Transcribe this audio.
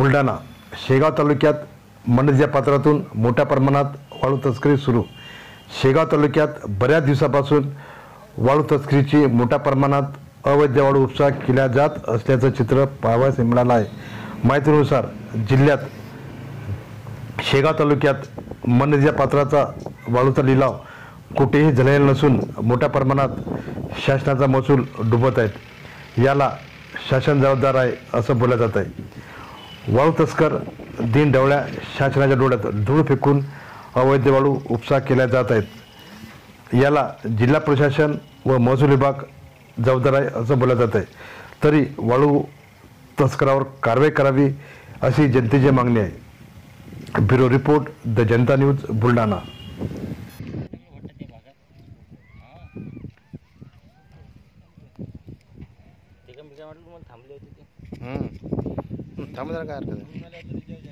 बुलढाणा शेगाव तालुक्यात मनरिजा पात्रातून मोठ्या प्रमाणात वाळू तस्करी सुरू। शेगाव तालुक्यात बऱ्याच दिवसापासून वाळू तस्करीची मोठ्या प्रमाणात अवैध वाळू उपसा केला जात असल्याचं चित्र पाहावयास मिळालं आहे। माहितीनुसार जिल्ह्यात शेगाव तालुक्यात मनरिजा पात्राचा वाळूचा लिलाव कुठेही झालेला नसून मोठ्या प्रमाणात शासनाचा महसूल डुबत आहे। याला शासन जबाबदार आहे असं बोललं जात आहे। वाळू तस्कर दिनढवळ्या शासनाच्या डोळ्यात धूळ फेकून अवैध वाळू उपसा केल्या जात आहेत। याला जिल्हा प्रशासन व महसूल विभाग जबाबदार आहे असं बोललं जात आहे। तरी वाळू तस्करावर कारवाई करावी अशी जनतेची मागणी आहे। Bureau report the Janata news Buldhana. थांबले काय हरकत आहे।